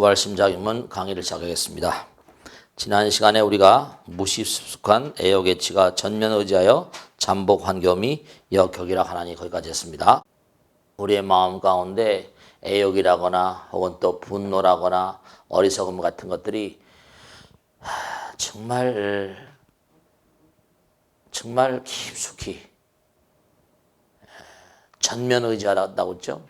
초발심작임은 강의를 시작하겠습니다. 지난 시간에 우리가 무시습숙한 애역애치가 전면의지하여 잠복환겸이 역격이라 하나니 거기까지 했습니다. 우리의 마음 가운데 애역이라거나 혹은 또 분노라거나 어리석음 같은 것들이 정말 깊숙이 전면의지하다고 했죠.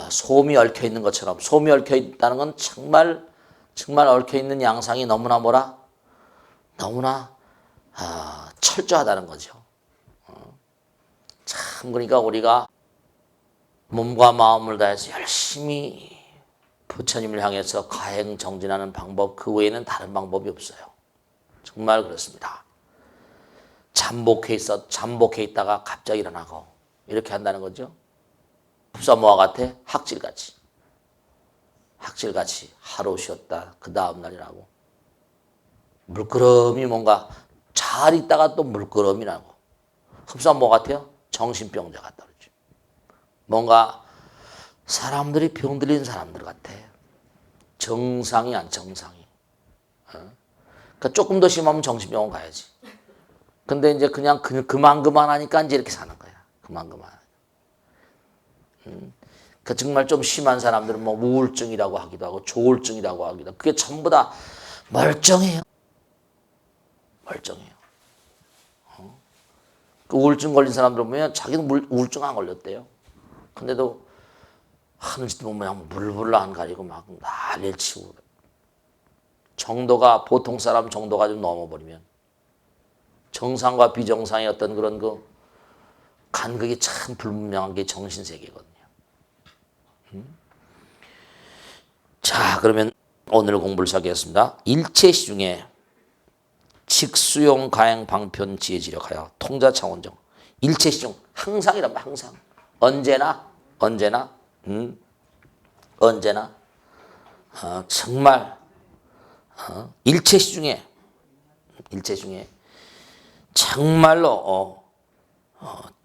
소음이 얽혀 있는 것처럼, 소음이 얽혀 있다는 건 정말 얽혀 있는 양상이 너무나 철저하다는 거죠. 참 그러니까 우리가 몸과 마음을 다해서 열심히 부처님을 향해서 가행 정진하는 방법, 그 외에는 다른 방법이 없어요. 정말 그렇습니다. 잠복해 있다가 갑자기 일어나고 이렇게 한다는 거죠. 흡사모와 같아 학질같이 하루 쉬었다 그 다음 날이라고. 물끄러미 뭔가 잘 있다가 또 물끄러미 나고. 흡사모 같아요? 정신병자 같다 그러죠. 뭔가 사람들이 병 들린 사람들 같아. 정상이 안 정상이. 그러니까 조금 더 심하면 정신병원 가야지. 근데 이제 그냥 그만 하니까 이제 이렇게 사는 거야. 그만. 그 정말 좀 심한 사람들은 뭐 우울증이라고 하기도 하고 조울증이라고 하기도 하고 그게 전부 다 멀쩡해요. 그 우울증 걸린 사람들 보면 자기는 우울증 안 걸렸대요. 근데도 하는 짓도 보면 물불 안 가리고 막 난리를 치고 정도가 보통 사람 정도가 좀 넘어버리면 정상과 비정상의 어떤 그런 그 간극이 참 불분명한 게 정신세계거든요. 자, 그러면 오늘 공부를 시작하겠습니다. 일체시 중에 직수용 가행 방편 지혜지력하여 통자차원정. 일체시 중 항상이란 말, 항상. 언제나 정말 일체시 중에 정말로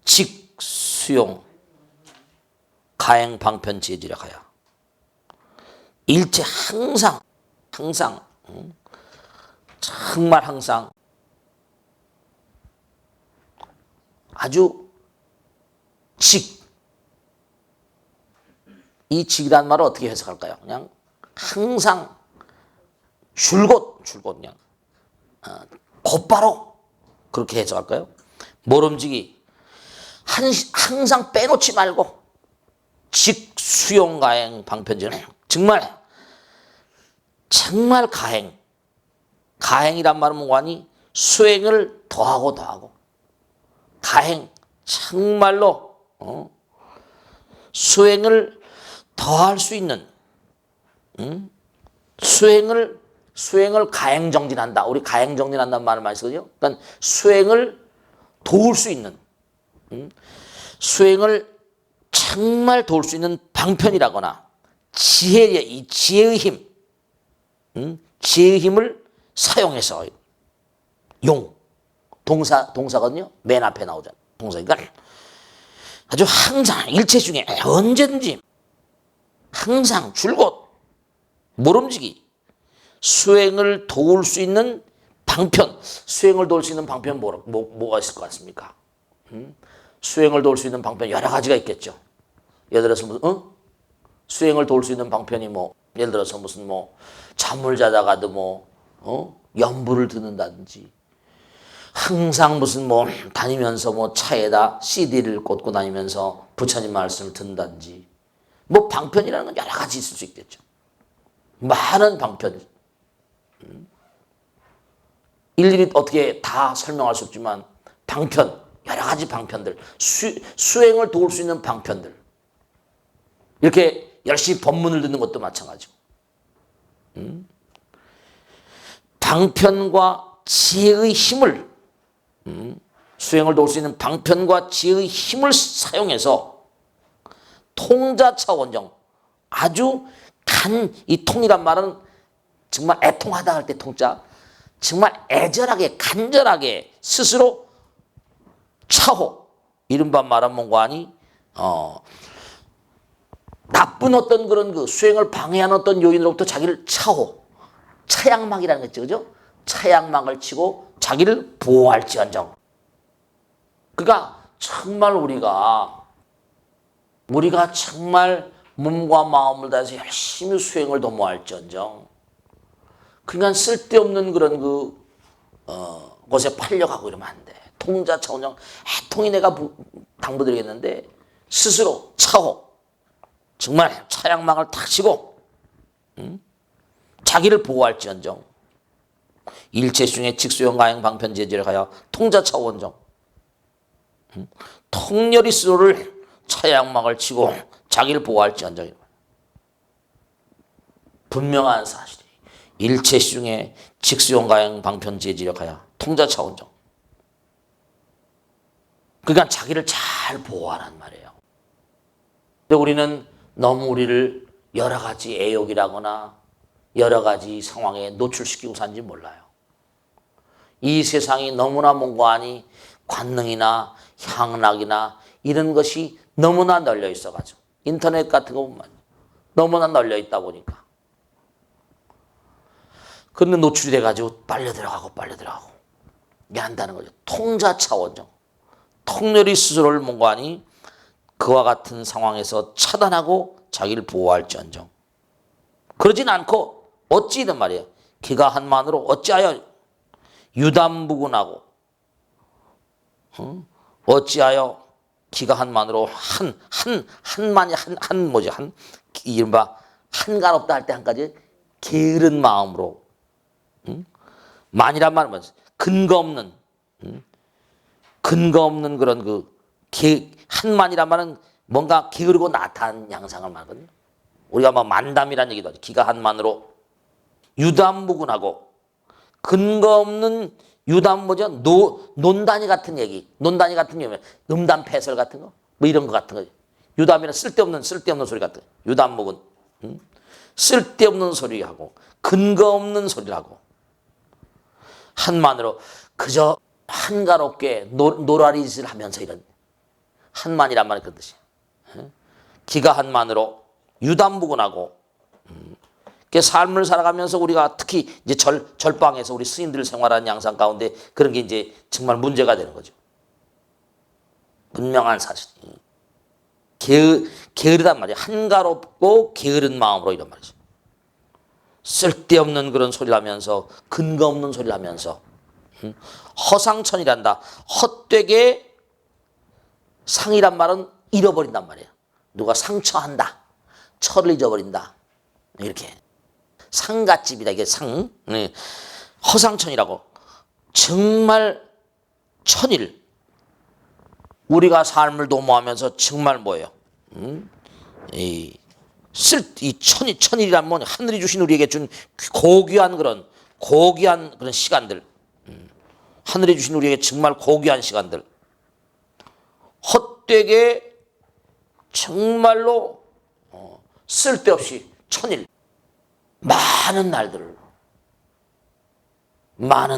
직수용 가행 방편 지혜지력하여 일체 항상 정말 항상 아주 이 직이란 말을 어떻게 해석할까요? 그냥 항상 줄곧 그냥 곧바로 그렇게 해석할까요? 모름지기 항상 빼놓지 말고 직수용 가행 방편지는 정말 가행이란 말은 뭐하니? 수행을 더하고 가행 정말로 수행을 더할 수 있는 수행을 가행정진한다. 우리 가행정진한다는 말을 많이 쓰거든요. 그러니까 수행을 도울 수 있는 수행을 정말 도울 수 있는 방편이라거나 지혜의 힘을 사용해서 동사거든요. 맨 앞에 나오잖아요. 동사니까 아주 항상 일체 중에 언제든지 항상 줄곧 모름지기 수행을 도울 수 있는 방편. 수행을 도울 수 있는 방편 뭐가 있을 것 같습니까? 수행을 도울 수 있는 방편 여러 가지가 있겠죠. 예를 들어서 수행을 도울 수 있는 방편이 예를 들어서 무슨 잠을 자다가도 연불을 듣는다든지 항상 무슨 다니면서 차에다 CD를 꽂고 다니면서 부처님 말씀을 듣는다든지 방편이라는 건 여러 가지 있을 수 있겠죠. 많은 방편. 일일이 어떻게 다 설명할 수 없지만 방편, 여러 가지 방편들, 수행을 도울 수 있는 방편들. 이렇게 열심히 법문을 듣는 것도 마찬가지고. 방편과 지혜의 힘을 수행을 도울 수 있는 방편과 지혜의 힘을 사용해서 통자차원정 아주 이 통이란 말은 정말 애통하다 할 때 통자 정말 애절하게 간절하게 스스로 차호 이른바 말하면 뭐하니 나쁜 어떤 그런 그 수행을 방해하는 어떤 요인으로부터 자기를 차양막이라는 거 있죠, 그죠? 차양막을 치고 자기를 보호할지언정. 그러니까 정말 우리가 정말 몸과 마음을 다해서 열심히 수행을 도모할지언정. 그러니까 쓸데없는 그런 곳에 팔려가고 이러면 안 돼. 통자차원정 해통이 내가 당부드리겠는데 스스로 정말 차양막을 탁 치고 자기를 보호할지언정. 일체중에 직수영가행 방편제지를 하여 통자차원정. 통렬히 스스로를 차양막을 치고 자기를 보호할지언정. 분명한 사실이 일체중에 직수영가행 방편제지를 하여 통자차원정. 그러니까 자기를 잘 보호하란 말이에요. 근데 우리는 너무 우리를 여러 가지 애욕이라거나 여러 가지 상황에 노출시키고 산지 몰라요. 이 세상이 너무나 몽고하니 관능이나 향락이나 이런 것이 너무나 널려 있어가지고 인터넷 같은 거 보면 너무나 널려 있다 보니까 그런데 노출이 돼가지고 빨려 들어가고 이게 한다는 거죠. 통자차원정. 통렬히 스스로를 몽고하니 그와 같은 상황에서 차단하고 자기를 보호할지언정. 그러진 않고 어찌든 말이에요. 기가 한만으로 어찌하여 유담부군하고 어찌하여 기가 한만으로 이른바 한가롭다 할 때 한까지 게으른 마음으로 만이란 말은 근거 없는 그런 한만이란 말은 뭔가 게으르고 나타난 양상을 말하거든요. 우리가 만담이라는 얘기도 하죠. 기가 한만으로 유담무군하고 근거 없는 유담 논단이 같은 얘기. 논단이 같은 얘기면 음담패설 같은 거. 이런 거 같은 거. 유담이란 쓸데없는 소리 같은 거. 유담무군. 쓸데없는 소리하고 근거 없는 소리하고 한만으로 그저 한가롭게 노라리짓을 하면서 이런 한만이란 말이 그 뜻이에요. 기가 한만으로 유담부군하고 삶을 살아가면서 우리가 특히 이제 절방에서 우리 스님들 생활하는 양상 가운데 그런 게 이제 정말 문제가 되는 거죠. 분명한 사실. 게으르단 말이에요. 한가롭고 게으른 마음으로 이런 말이죠. 쓸데없는 그런 소리를 하면서 근거 없는 소리를 하면서 허상천이란다. 헛되게 상이란 말은 잃어버린단 말이에요. 누가 상처한다. 철을 잊어버린다. 이렇게. 상갓집이다. 이게 상. 허상천이라고. 정말 천일. 우리가 삶을 도모하면서 정말 뭐예요? 이 천일이란 뭐 하늘이 주신 우리에게 준 고귀한 그런 시간들. 하늘이 주신 우리에게 정말 고귀한 시간들. 헛되게 정말로 쓸데없이 천일 많은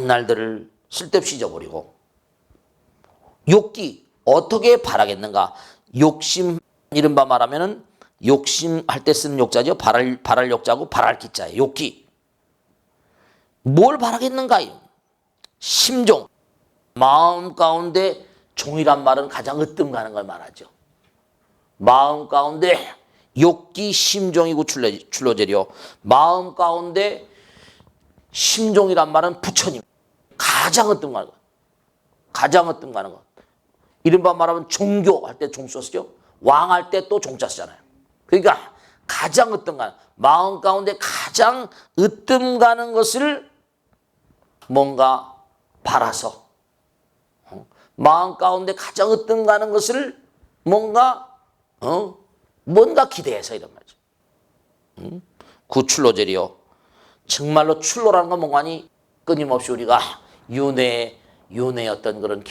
날들을 쓸데없이 잊어버리고 욕기 어떻게 바라겠는가? 욕심 이른바 말하면은 욕심할 때 쓰는 욕자죠. 바랄 욕자고 바랄 기자예요. 욕기. 뭘 바라겠는가요? 심종. 마음 가운데 종이란 말은 가장 으뜸 가는 걸 말하죠. 마음 가운데 욕기 심종이고 출로제리요. 마음 가운데 심종이란 말은 부처님. 가장 으뜸 가는 거. 가장 으뜸 가는 거. 이른바 말하면 종교 할 때 종 썼죠. 왕 할 때 또 종자 쓰잖아요. 그러니까 가장 으뜸 가는 마음 가운데 가장 으뜸 가는 것을 뭔가 바라서 마음 가운데 가장 으뜸 가는 것을 뭔가 기대해서 이런 말이죠. 구출로제리요. 정말로 출로라는 건 뭔가니 끊임없이 우리가 윤회의 어떤 그런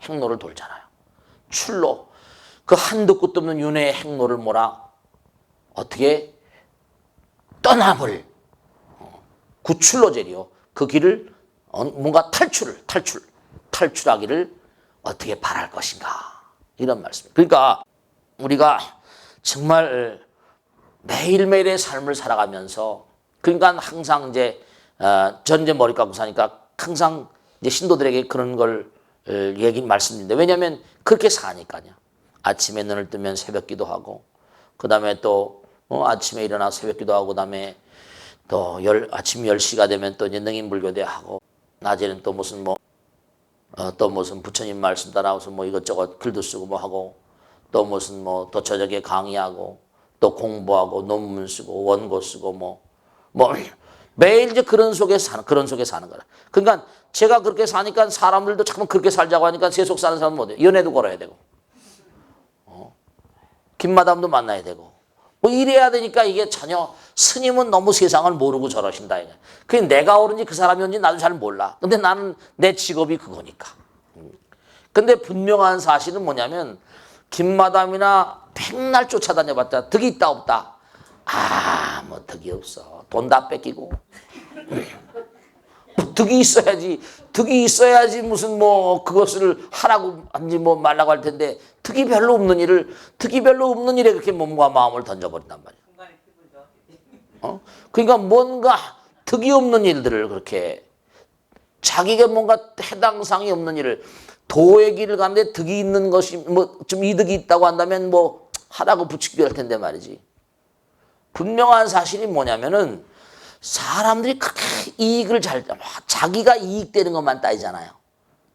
행로를 돌잖아요. 출로. 그 한도 끝도 없는 윤회의 행로를 어떻게 떠남을 구출로제리요. 그 길을 뭔가 탈출하기를 어떻게 바랄 것인가 이런 말씀입니다. 그러니까 우리가 정말 매일매일의 삶을 살아가면서 그러니까 항상 이제 전 이제 머리 깎고 사니까 항상 이제 신도들에게 그런 걸 얘기 말씀드린데 왜냐하면 그렇게 사니까요. 아침에 눈을 뜨면 새벽 기도하고 그 다음에 또 아침에 일어나 새벽 기도하고 그 다음에 또 아침 10시가 되면 또 이제 능인불교대 하고 낮에는 또 무슨 또 무슨 부처님 말씀 따라서 뭐 이것저것 글도 쓰고 뭐 하고 또 무슨 또 저녁에 강의하고 또 공부하고 논문 쓰고 원고 쓰고 뭐 매일 이제 그런 속에 사는 거라. 그러니까 제가 그렇게 사니까 사람들도 자꾸 그렇게 살자고 하니까 제 속 사는 사람은 못해요. 연애도 걸어야 되고, 김마담도 만나야 되고, 뭐 이래야 되니까 이게 전혀 스님은 너무 세상을 모르고 저러신다. 그게 내가 옳은지 그 사람이 옳은지 나도 잘 몰라. 근데 나는 내 직업이 그거니까. 근데 분명한 사실은 뭐냐면 김마담이나 백날 쫓아다녀봤자 덕이 있다 없다. 뭐 덕이 없어. 돈 다 뺏기고. 덕이 있어야지 무슨 그것을 하라고 한지 말라고 할 텐데 덕이 별로 없는 일에 그렇게 몸과 마음을 던져버린단 말이야. 그러니까 뭔가 덕이 없는 일들을 그렇게 자기가 뭔가 해당상이 없는 일을 도의 길을 가는데 덕이 있는 것이 좀 이득이 있다고 한다면 하라고 부추기도 할 텐데 말이지. 분명한 사실이 뭐냐면은 사람들이 그렇게 이익을 자기가 이익되는 것만 따지잖아요.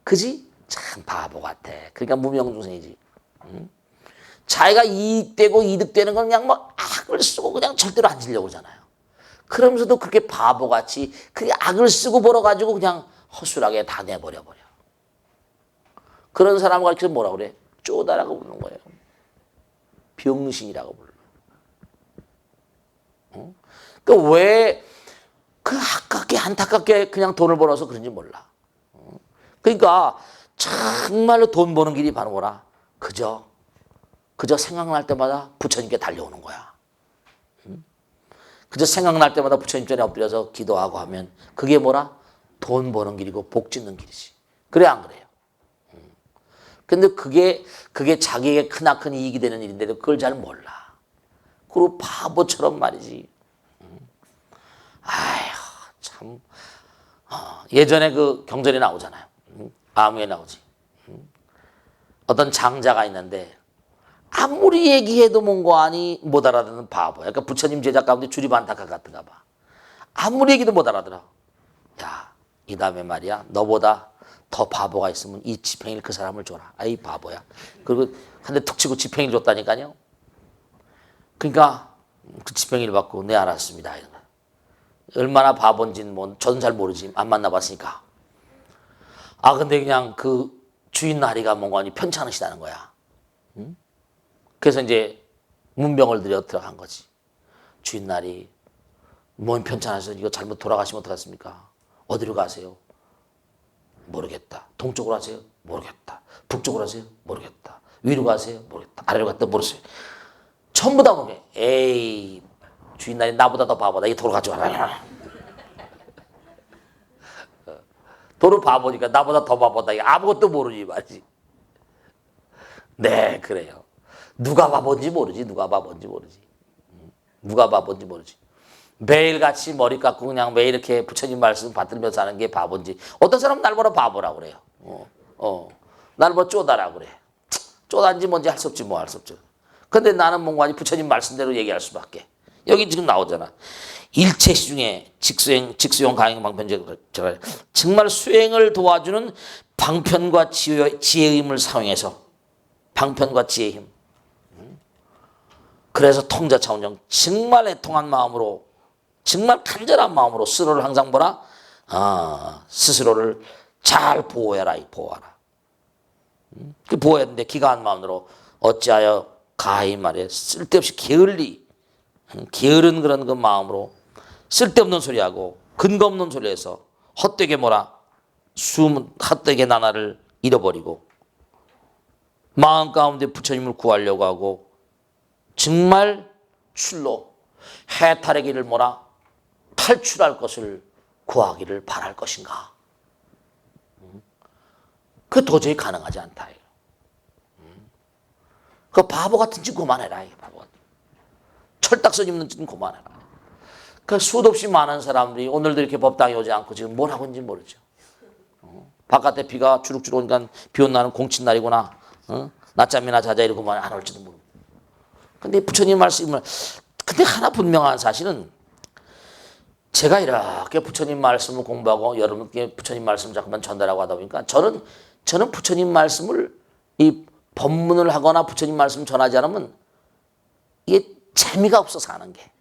그지? 참 바보 같아. 그러니까 무명중생이지. 자기가 이익되고 이득되는 건 그냥 악을 쓰고 그냥 절대로 안 지려고 하잖아요. 그러면서도 그렇게 바보같이 그게 악을 쓰고 벌어가지고 그냥 허술하게 다 내버려버려. 그런 사람을 가르쳐서 뭐라고 그래? 쪼다라고 부르는 거예요. 병신이라고 불러. 그러니까 왜 안타깝게 그냥 돈을 벌어서 그런지 몰라. 그러니까 정말로 돈 버는 길이 바로 뭐라? 그저 생각날 때마다 부처님께 달려오는 거야. 그저 생각날 때마다 부처님 전에 엎드려서 기도하고 하면 그게 뭐라? 돈 버는 길이고 복 짓는 길이지. 그래 안 그래요? 근데 그게 자기에게 크나큰 이익이 되는 일인데도 그걸 잘 몰라. 그리고 바보처럼 말이지. 아휴 참. 예전에 그 경전에 나오잖아요. 아무에 나오지. 어떤 장자가 있는데 아무리 얘기해도 뭔가 아니 못 알아듣는 바보야. 그러니까 부처님 제자 가운데 줄이 많다가 같은가 봐. 아무리 얘기도 못 알아들어. 야, 이 다음에 말이야. 너보다 더 바보가 있으면 이 지팽이를 그 사람을 줘라. 이 바보야. 그리고 한 대 툭 치고 지팽이를 줬다니까요. 그러니까 그 지팽이를 받고 네 알았습니다. 얼마나 바본지는 저는 잘 모르지. 안 만나봤으니까. 근데 그냥 그 주인 나리가 뭔가 편찮으시다는 거야. 그래서 이제 문병을 들여 들어간 거지. 주인 나리 뭔 편찮아서 이거 잘못 돌아가시면 어떡하십니까? 어디로 가세요? 모르겠다. 동쪽으로 하세요? 모르겠다. 북쪽으로 하세요? 모르겠다. 위로 가세요? 모르겠다. 아래로 갔다 모르세요. 전부 다 모르게. 에이 주인 나리 나보다 더 바보다. 이 도로 가져와라. 도로 바보니까 나보다 더 바보다. 아무것도 모르지 말이지. 네 그래요. 누가 바본지 모르지. 매일같이 머리 깎고 그냥 매일 이렇게 부처님 말씀 받들면서 하는 게 바본지. 어떤 사람은 날보라 바보라고 그래요. 날보라 쪼다라고 그래. 쪼다인지 뭔지 할 수 없지 할 수 없죠. 근데 나는 뭔가 부처님 말씀대로 얘기할 수밖에. 여기 지금 나오잖아. 일체시 중에 직수용 강행 방편제 정말 수행을 도와주는 방편과 지혜의 힘을 사용해서 방편과 지혜의 힘. 그래서 통자차원정 정말 애통한 마음으로 정말 간절한 마음으로 스스로를 항상 스스로를 잘 보호해라. 그 보호했는데 기가한 마음으로 어찌하여 가히 말해 쓸데없이 게으른 그런 그 마음으로 쓸데없는 소리하고 근거 없는 소리해서 헛되게 헛되게 나날을 잃어버리고 마음 가운데 부처님을 구하려고 하고 정말 출로 해탈의 길을 탈출할 것을 구하기를 바랄 것인가? 그 도저히 가능하지 않다. 그 바보 같은 짓 그만해라. 바보 같은. 철딱선 입는 짓은 그만해라. 그 수도 없이 많은 사람들이 오늘도 이렇게 법당에 오지 않고 지금 뭘 하고 있는지 모르죠. 바깥에 비가 주룩주룩 오니까 비 온 날은 공친 날이구나. 낮잠이나 자자 이러고 안 올지도 모르고. 근데 부처님 말씀을, 근데 하나 분명한 사실은 제가 이렇게 부처님 말씀을 공부하고 여러분께 부처님 말씀 자꾸만 전달하고 하다 보니까 저는 부처님 말씀을 이 법문을 하거나 부처님 말씀 전하지 않으면 이게 재미가 없어서 하는 게.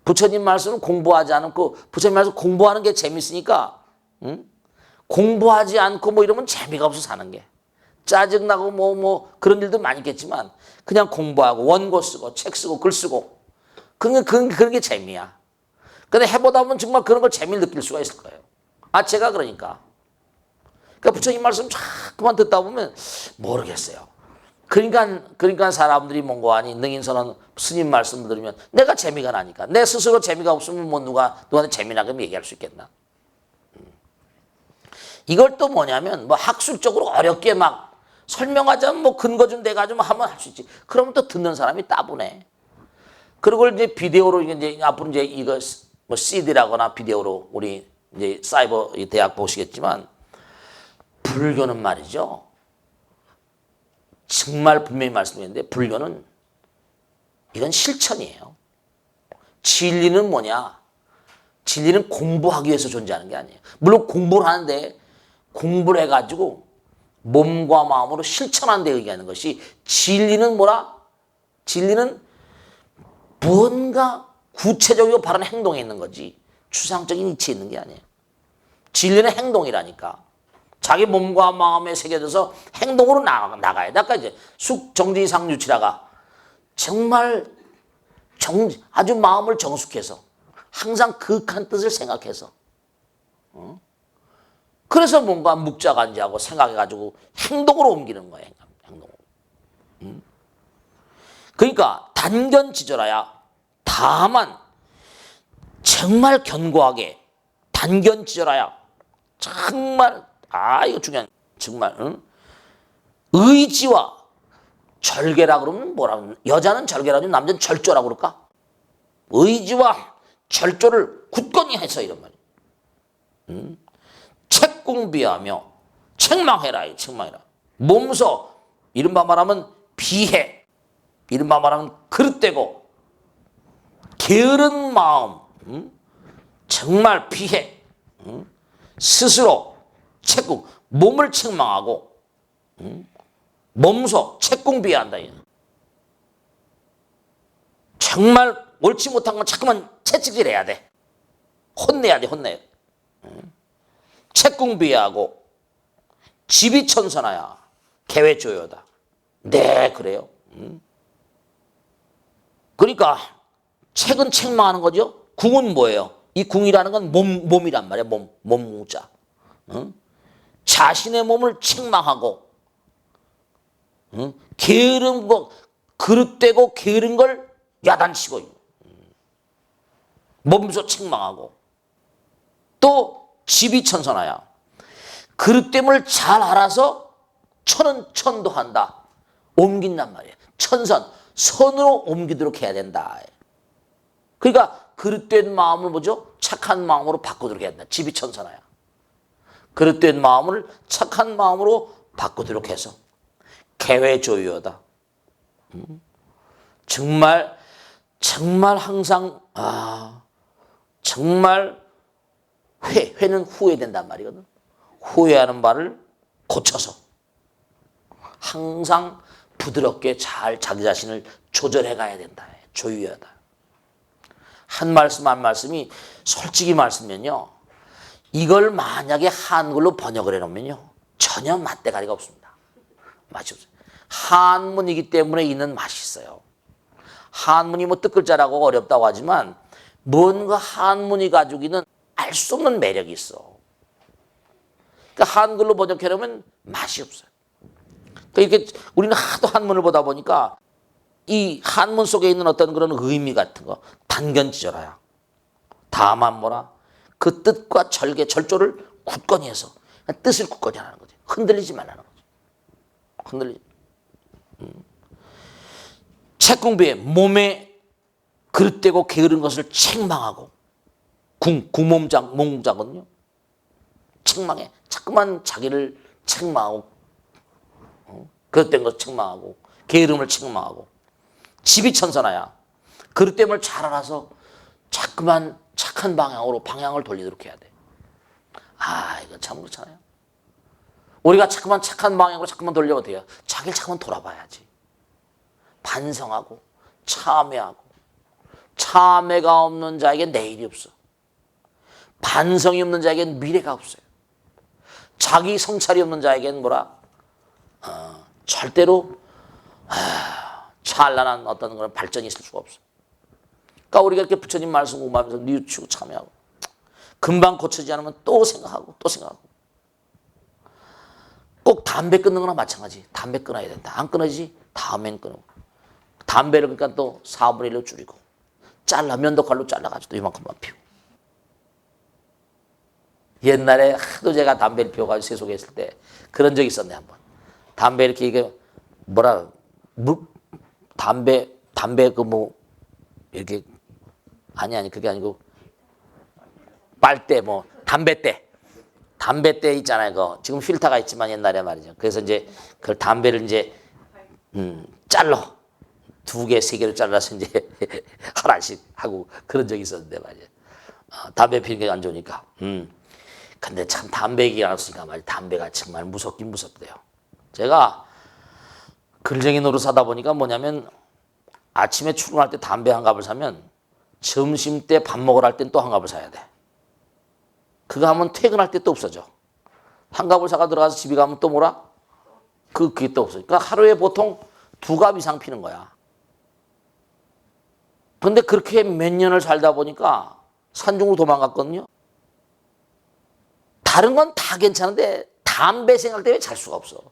부처님 말씀을 공부하지 않고 부처님 말씀 공부하는 게 재밌으니까 공부하지 않고 뭐 이러면 재미가 없어서 하는 게. 짜증나고 뭐 그런 일도 많이 있겠지만 그냥 공부하고 원고 쓰고 책 쓰고 글 쓰고 그런 게 재미야. 근데 해보다 보면 정말 그런 걸 재미를 느낄 수가 있을 거예요. 제가 그러니까 부처님 말씀 자꾸만 듣다 보면 모르겠어요. 그러니까 사람들이 뭔가 아니 능인선언 스님 말씀을 들으면 내가 재미가 나니까. 내 스스로 재미가 없으면 뭐 누구한테 재미나게 얘기할 수 있겠나. 이걸 또 뭐냐면 뭐 학술적으로 어렵게 막 설명하자면 뭐 근거 좀 내가지고 하면 할 수 있지. 그러면 또 듣는 사람이 따분해. 그리고 이제 비디오로 이제 앞으로 이제 이거 뭐 CD라거나 비디오로 우리 이제 사이버 대학 보시겠지만 불교는 말이죠. 정말 분명히 말씀드렸는데 불교는 이건 실천이에요. 진리는 뭐냐? 진리는 공부하기 위해서 존재하는 게 아니에요. 물론 공부를 하는데 공부를 해가지고 몸과 마음으로 실천하는 데 의기하는 것이 진리는 뭐라? 진리는 무언가 구체적이고 바른 행동에 있는 거지 추상적인 이치에 있는 게 아니에요. 진리는 행동이라니까. 자기 몸과 마음에 새겨져서 행동으로 나가야 돼. 아까 이제 숙정지상유치라가 정말 아주 마음을 정숙해서 항상 극한 뜻을 생각해서 그래서 뭔가 묵자간지하고 생각해가지고 행동으로 옮기는 거예요. 행동으로. 그러니까 단견지절하야. 다만 정말 견고하게 단견지절하야. 정말 이거 중요한 정말 의지와 절개라 그러면 뭐라 여자는 절개라고 남자는 절조라고 그럴까? 의지와 절조를 굳건히 해서 이런 말이에요. 책 공부하며 책망해라. 책망해라. 몸소 이른바 말하면 비해. 이른바 말하면 그릇되고 게으른 마음 정말 비해. 스스로 책공 몸을 책망하고 몸소 책공비해야 한다. 정말 옳지 못한 건 자꾸만 채찍질해야 돼. 혼내야 돼. 혼내야 돼. 책공비하고 지비천선하야 계획조여다. 네, 그래요. 그러니까 책은 책망하는 거죠. 궁은 뭐예요? 이 궁이라는 건 몸이란 말이야. 몸무자. 자신의 몸을 책망하고 게으른 거 그릇되고 게으른 걸 야단치고 몸소 책망하고 또 지비천선하야. 그릇됨을 잘 알아서 천도한다. 옮긴단 말이에요. 천선, 선으로 옮기도록 해야 된다. 그러니까 그릇된 마음을 뭐죠? 착한 마음으로 바꾸도록 해야 된다. 지비천선하야. 그릇된 마음을 착한 마음으로 바꾸도록 해서 개회조유하다. 정말 항상 정말 회는 후회된단 말이거든. 후회하는 바를 고쳐서 항상 부드럽게 잘 자기 자신을 조절해 가야 된다. 조유하다. 한 말씀 한 말씀이 솔직히 말씀면요. 이걸 만약에 한글로 번역을 해놓으면요. 전혀 맛대가리가 없습니다. 맛이 없어요. 한문이기 때문에 있는 맛이 있어요. 한문이 뭐 뜻글자라고 어렵다고 하지만 뭔가 한문이 가지고 있는 알 수 없는 매력이 있어. 그러니까 한글로 번역해놓으면 맛이 없어요. 그러니까 이렇게 우리는 하도 한문을 보다 보니까 이 한문 속에 있는 어떤 그런 의미 같은 거 단견지절하야. 다만 뭐라 그 뜻과 절조를 굳건히 해서 뜻을 굳건히 하는 거지. 흔들리지 말라는 거지. 흔들리지. 책 공부에 몸에 그릇되고 게으른 것을 책망하고 구몸자거든요. 책망해. 자꾸만 자기를 책망하고 그릇된 것을 책망하고 게으름을 책망하고 지비천선하야. 그릇됨을 잘 알아서 자꾸만 착한 방향을 돌리도록 해야 돼. 아, 이거 참 그렇잖아요. 우리가 자꾸만 착한 방향으로 자꾸만 돌려면 돼요. 자기를 자꾸만 돌아봐야지. 반성하고 참회하고. 참회가 없는 자에겐 내일이 없어. 반성이 없는 자에겐 미래가 없어요. 자기 성찰이 없는 자에겐 절대로 찬란한 어떤 그런 발전이 있을 수가 없어. 그러니까 우리가 이렇게 부처님 말씀 공부하면서 뉘우치고 참여하고 금방 고쳐지지 않으면 또 생각하고 또 생각하고. 꼭 담배 끊는 거나 마찬가지. 담배 끊어야 된다. 안 끊어지지? 다음엔 끊고. 담배를 그러니까 또 4분의 1로 줄이고 면도칼로 잘라가지고 또 이만큼만 피우고. 옛날에 하도 제가 담배를 피워가지고 세속에 있을 때 그런 적이 있었네 한번. 담배 이렇게 이게 담배 이렇게 아니 그게 아니고 빨대 담배대 있잖아요. 그거 지금 필터가 있지만 옛날에 말이죠. 그래서 이제 그 담배를 이제 잘라 2개, 3개로 잘라서 이제 하나씩 하고 그런 적이 있었는데 말이죠. 담배 피우는 게 안 좋으니까. 근데 참 담배 얘기 나왔으니까 말이죠. 담배가 정말 무섭긴 무섭대요. 제가 글쟁이 노릇 하다 보니까 뭐냐면 아침에 출근할 때 담배 한 갑을 사면 점심 때 밥 먹으러 할 땐 또 한 갑을 사야 돼. 그거 하면 퇴근할 때 또 없어져. 한 갑을 사가 들어가서 집에 가면 또 그게 또 없어져. 그러니까 하루에 보통 2갑 이상 피는 거야. 근데 그렇게 몇 년을 살다 보니까 산중으로 도망갔거든요. 다른 건 다 괜찮은데 담배 생각 때문에 잘 수가 없어.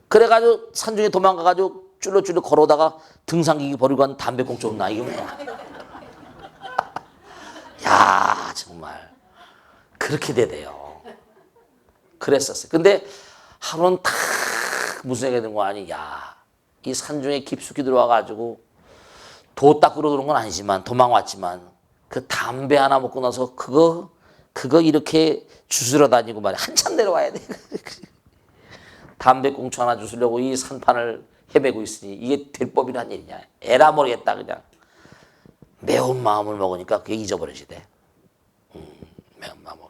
그래가지고 산중에 도망가가지고 쭈르쭈르 걸어오다가 등산기기 버리고 간 담배꽁초 없나 이게 뭐야. 야 정말 그렇게 되대요. 그랬었어요. 근데 하루는 탁 무슨 얘기가 되는 거 아니. 이 산중에 깊숙이 들어와가지고 도 닦으러 들어온 건 아니지만 도망왔지만 그 담배 하나 먹고 나서 그거 이렇게 주스러 다니고 말이야. 한참 내려와야 돼. 담배꽁초 하나 주스려고 이 산판을 헤매고 있으니 이게 될 법이란 일이냐. 에라 모르겠다 그냥. 매운 마음을 먹으니까 그게 잊어버려지대. 매운 마음을.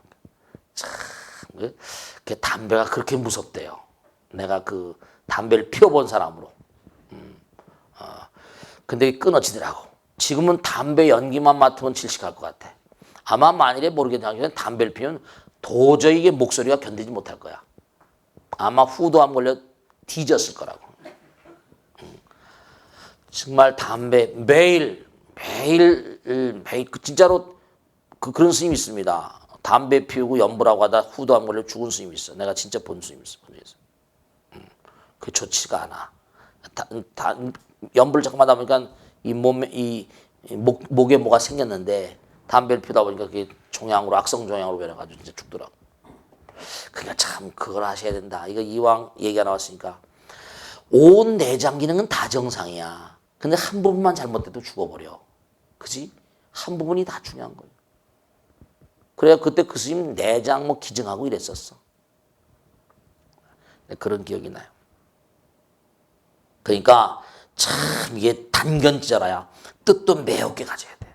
참, 그 담배가 그렇게 무섭대요. 내가 그 담배를 피워본 사람으로. 근데 끊어지더라고. 지금은 담배 연기만 맡으면 질식할 것 같아. 아마 만일에 모르겠지만 담배를 피우면 도저히 이게 목소리가 견디지 못할 거야. 아마 후두암 걸려 뒤졌을 거라고. 정말 담배 매일 진짜로 그런 스님이 있습니다. 담배 피우고 연부라고 하다 후두암 걸려 죽은 스님이 있어. 내가 진짜 본 스님이 있어. 그게 좋지가 않아. 연불을 자꾸만 하다 보니까 이 목에 뭐가 생겼는데 담배를 피우다 보니까 그게 종양으로 악성 종양으로 변해가지고 진짜 죽더라고. 그러니까 참 그걸 하셔야 된다. 이거 이왕 얘기가 나왔으니까 온 내장 기능은 다 정상이야. 근데 한 부분만 잘못돼도 죽어버려. 그지? 한 부분이 다 중요한 거예요. 그래야 그때 그 스님 내장 기증하고 이랬었어. 그런 기억이 나요. 그러니까 참 이게 단견지자라야 뜻도 매우게 가져야 돼.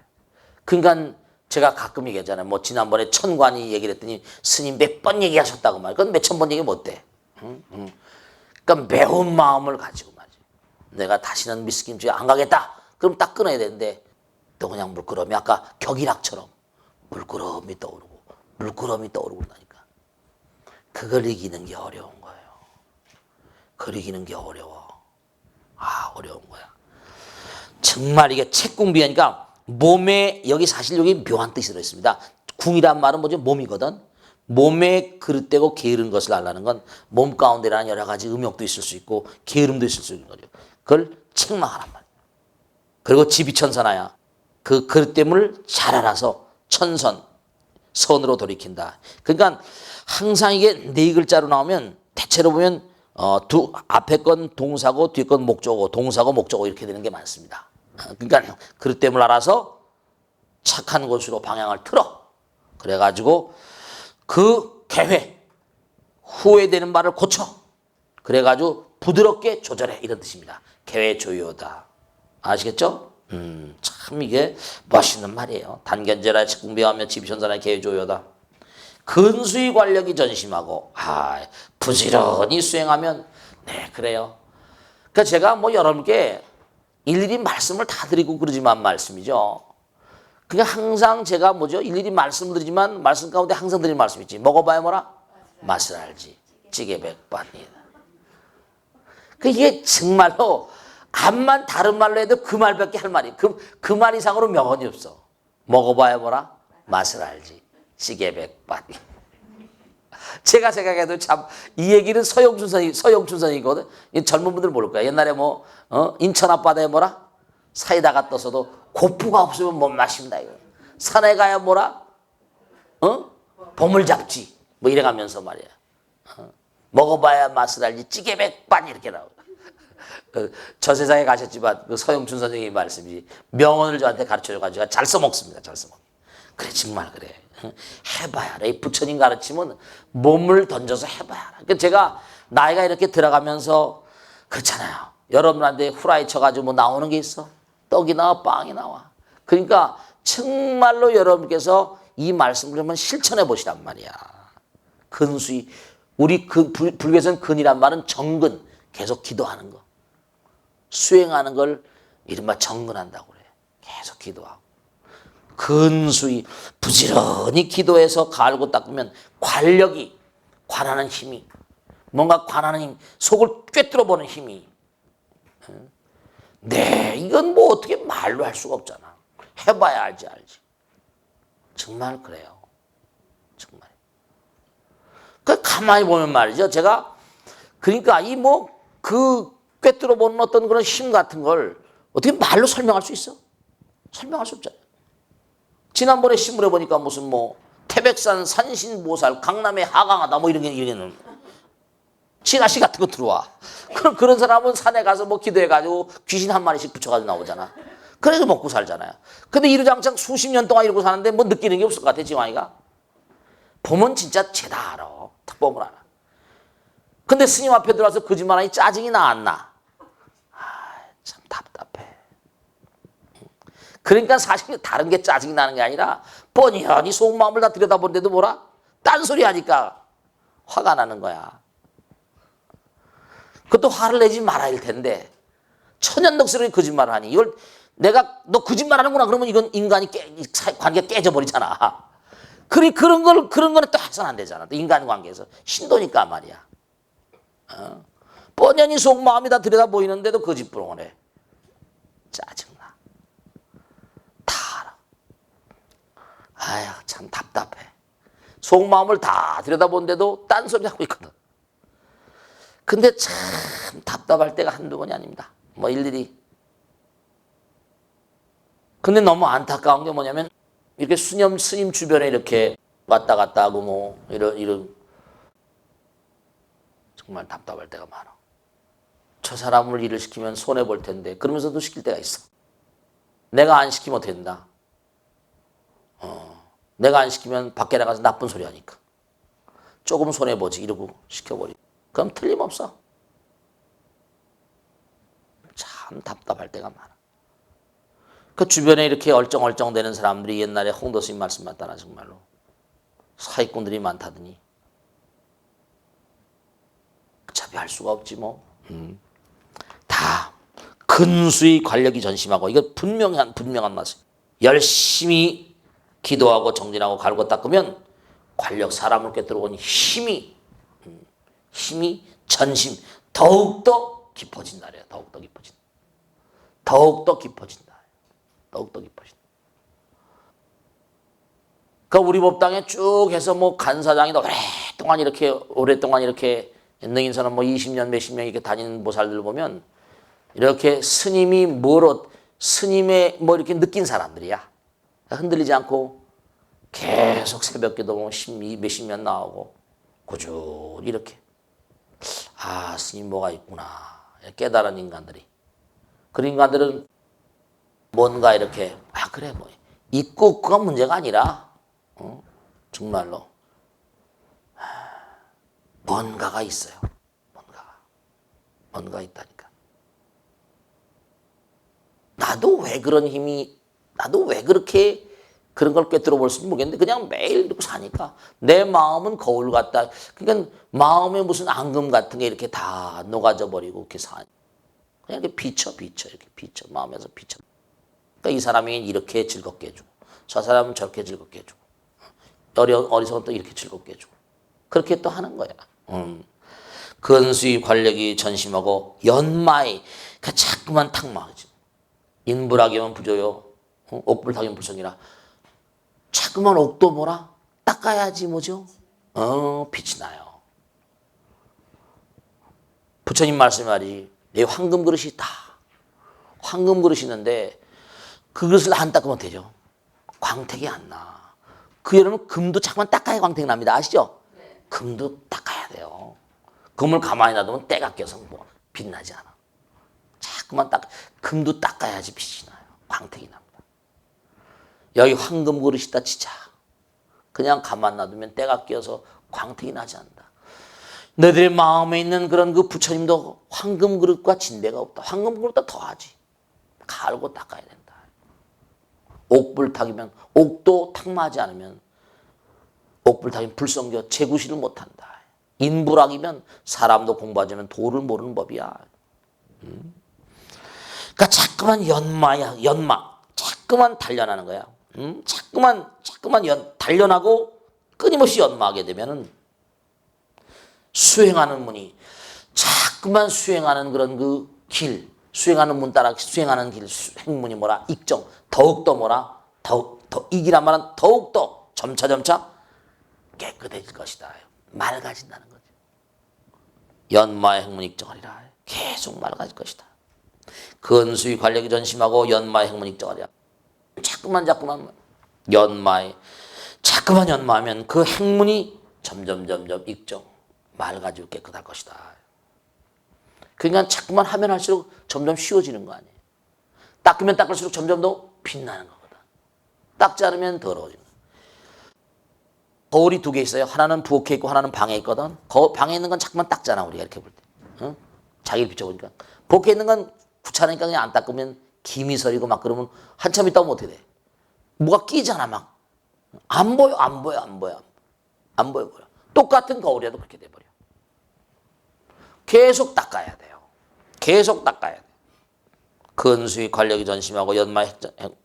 그러니까 제가 가끔 얘기하잖아요. 지난번에 천관이 얘기를 했더니 스님 몇 번 얘기하셨다고 말이야. 그건 몇천 번 얘기 못 돼. 그러니까 매운 마음을 가지고 말이야. 내가 다시는 미스김치 안 가겠다. 그럼 딱 끊어야 되는데 또 그냥 물끄러미 아까 격일학처럼 물끄러미 떠오르고 나니까 그걸 이기는 게 어려운 거예요. 그걸 이기는 게 어려워. 어려운 거야. 정말 이게 책 공부하니까 몸에 여기 사실 여기 묘한 뜻이 들어있습니다. 궁이란 말은 뭐죠? 몸이거든. 몸에 그릇되고 게으른 것을 알라는 건 몸 가운데라는 여러 가지 음욕도 있을 수 있고 게으름도 있을 수 있는 거죠. 그걸 책망하란 말이에요. 그리고 지비천선하야. 그 그릇됨을 잘 알아서 선으로 돌이킨다. 그러니까 항상 이게 4글자로 나오면 대체로 보면 앞에 건 동사고 뒤에 건 목적어, 동사고 목적어 이렇게 되는 게 많습니다. 그러니까 그릇 됨을 알아서 착한 곳으로 방향을 틀어. 그래가지고 그 계획, 후회되는 말을 고쳐. 그래가지고 부드럽게 조절해. 이런 뜻입니다. 계획 조요다. 아시겠죠? 참 이게 멋있는 말이에요. 단견제라 측궁비하며 지비천사나 계획 조요다. 근수의 관력이 전심하고 부지런히 수행하면 네 그래요. 그러니까 제가 뭐 여러분께 일일이 말씀을 다 드리고 그러지만 말씀이죠. 그러니까 항상 제가 뭐죠? 일일이 말씀드리지만 말씀 가운데 항상 드리는 말씀이 있지. 먹어봐야 뭐라? 맛을 알지. 찌개 백반이다. 이게 정말로 암만 다른 말로 해도 그 말밖에 할 말이 그 말 이상으로 명언이 없어. 먹어봐야 뭐라? 맛을 알지. 찌개 백반이. 제가 생각해도 참 이 얘기는 서영춘 선생이거든. 젊은 분들 모를 거야. 옛날에 인천 앞바다에 뭐라? 사이다가 떠서도 고프가 없으면 못 마신다 이거. 산에 가야 뭐라? 보물 잡지. 뭐 이래가면서 말이야. 먹어봐야 맛을 알지. 찌개 백반 이렇게 나오고. 저 세상에 가셨지만 그 서영춘 선생님의 말씀이 명언을 저한테 가르쳐줘가지고 잘 써먹습니다. 잘 써먹. 그래 정말 그래. 해봐야 이 부처님 가르치면 몸을 던져서 해봐야. 그러니까 제가 나이가 이렇게 들어가면서 그렇잖아요. 여러분한테 후라이 쳐가지고 뭐 나오는 게 있어? 떡이 나와 빵이 나와. 그러니까 정말로 여러분께서 이 말씀을 한번 실천해 보시란 말이야. 근수이 우리 불교에서는 근이란 말은 정근, 계속 기도하는 거. 수행하는 걸 이른바 정근한다고 그래. 계속 기도하고. 근수이 부지런히 기도해서 갈고 닦으면 관력이 관하는 힘이 뭔가 관하는 힘 속을 꿰뚫어 보는 힘이 네 이건 뭐 어떻게 말로 할 수가 없잖아. 해봐야 알지. 정말 그래요. 정말. 그 가만히 보면 말이죠. 제가 그러니까 이 그 꿰뚫어 보는 어떤 그런 힘 같은 걸 어떻게 말로 설명할 수 있어? 설명할 수 없잖아요. 지난번에 신문에 보니까 무슨 태백산 산신보살 강남에 하강하다 이런 진아씨 같은 거 들어와. 그런 사람은 산에 가서 기도해가지고 귀신 한 마리씩 붙여가지고 나오잖아. 그래서 먹고 살잖아요. 근데 이루장창 수십 년 동안 이러고 사는데 느끼는 게 없을 것 같아 지왕이가. 보면 진짜 죄다 알아. 탁 보면 알아. 근데 스님 앞에 들어와서 거짓말하니 짜증이 나 안 나? 참 답답해. 그러니까 사실 다른 게 짜증이 나는 게 아니라 뻔히 속마음을 다 들여다보는데도 뭐라? 딴소리 하니까 화가 나는 거야. 그것도 화를 내지 말아야 할 텐데 천연덕스럽게 거짓말을 하니 이걸 내가 너 거짓말하는구나 그러면 이건 인간이 관계가 깨져버리잖아. 그런 거는 또 해서는 안 되잖아. 또 인간관계에서 신도니까 말이야. 뻔히 속마음이 다 들여다 보이는데도 거짓부렁을 해. 짜증나. 다 알아. 참 답답해. 속마음을 다 들여다본데도 딴소리 하고 있거든. 근데 참 답답할 때가 한두 번이 아닙니다. 일일이. 근데 너무 안타까운 게 뭐냐면 이렇게 스님 주변에 이렇게 왔다 갔다 하고 이런 정말 답답할 때가 많아. 저 사람을 일을 시키면 손해볼 텐데 그러면서도 시킬 때가 있어. 내가 안 시키면 된다. 내가 안 시키면 밖에 나가서 나쁜 소리 하니까. 조금 손해보지 이러고 시켜버리고. 그럼 틀림없어. 참 답답할 때가 많아. 그 주변에 이렇게 얼쩡얼쩡대는 사람들이 옛날에 홍도 스님 말씀 맞다나 정말로. 사기꾼들이 많다더니. 어차피 할 수가 없지 다 근수의 관력이 전심하고 이거 분명한 말씀. 열심히 기도하고 정진하고 갈고 닦으면 관력 사람을 꿰뚫어오니 힘이 전심 더욱더 깊어진다. 더욱더 깊어진다. 더욱더 깊어진다. 그러니까 우리 법당에 쭉 해서 간사장이 오랫동안 이렇게 능인선은 20년 몇십 년 이렇게 다니는 보살들 보면 이렇게 스님의 이렇게 느낀 사람들이야. 흔들리지 않고 계속 새벽기도 몇십 년 나오고 꾸준히 이렇게 스님 뭐가 있구나 깨달은 인간들이. 그런 인간들은 뭔가 이렇게 그래 뭐 있고 없고가 문제가 아니라 정말로 뭔가가 있어요. 뭔가 있다니까. 나도 왜 그렇게 그런 걸 꿰뚫어 볼 수는 모르겠는데 그냥 매일 이렇게 사니까 내 마음은 거울 같다. 그러니까 마음에 무슨 앙금 같은 게 이렇게 다 녹아져 버리고 이렇게 그냥 이렇게 비쳐 이렇게 비쳐 마음에서 비쳐. 그러니까 이 사람이 이렇게 즐겁게 해주고 저 사람은 저렇게 즐겁게 해주고 어리석은 또 이렇게 즐겁게 해주고 그렇게 또 하는 거야. 근수의 관력이 전심하고 연마의 자꾸만 탁망하지. 인불하기면 부조요. 옥불탁이면 불성이라. 자꾸만 옥도 뭐라? 닦아야지 뭐죠? 빛이 나요. 부처님 말씀 말이 내 황금 그릇이 있다. 황금 그릇이 있는데 그 그릇을 안 닦으면 되죠. 광택이 안 나. 그 여러분 금도 자꾸만 닦아야 광택이 납니다. 아시죠? 금도 닦아야 돼요. 금을 가만히 놔두면 때가 껴서 뭐 빛나지 않아. 자꾸만 금도 닦아야지 빛이 나요. 광택이 납니다. 여기 황금 그릇이다 치자. 그냥 가만 놔두면 때가 끼어서 광택이 나지 않는다. 너희들의 마음에 있는 그런 그 부처님도 황금 그릇과 진배가 없다. 황금 그릇보다 더하지. 갈고 닦아야 된다. 옥불탁이면 옥도 탁마하지 않으면 옥불탁이면 불성교 재구시를 못한다. 인불학이면 사람도 공부하자면 도를 모르는 법이야. 그러니까 자꾸만 연마. 자꾸만 단련하는 거야. 자꾸만 단련하고 끊임없이 연마하게 되면은 수행하는 문이 자꾸만 수행하는 그런 그 길, 수행하는 문 따라 수행하는 길, 행문이 뭐라? 익정. 더욱더 뭐라? 더 이 길 하면 더욱더 점차 깨끗해질 것이다. 맑아진다는 거죠. 연마의 행문 익정하리라. 계속 맑아질 것이다. 근수의 관력이 전심하고 연마의 행문 익정하리라. 자꾸만 연마하면 그 행문이 점점 익정, 맑아지고 깨끗할 것이다. 그러니까 자꾸만 하면 할수록 점점 쉬워지는 거 아니에요. 닦으면 닦을수록 점점 더 빛나는 거거든. 닦지 않으면 더러워지는 거야. 거울이 두 개 있어요. 하나는 부엌에 있고 하나는 방에 있거든. 방에 있는 건 자꾸만 닦잖아 우리가 이렇게 볼 때. 자기를 비춰보니까. 부엌에 있는 건 귀찮으니까 그냥 안 닦으면 김이 서리고 막 그러면 한참 있다 보면 어떻게 돼? 뭐가 끼잖아 막. 안 보여. 똑같은 거울이라도 그렇게 돼버려. 계속 닦아야 돼요. 근수의 관력이 전심하고 연마의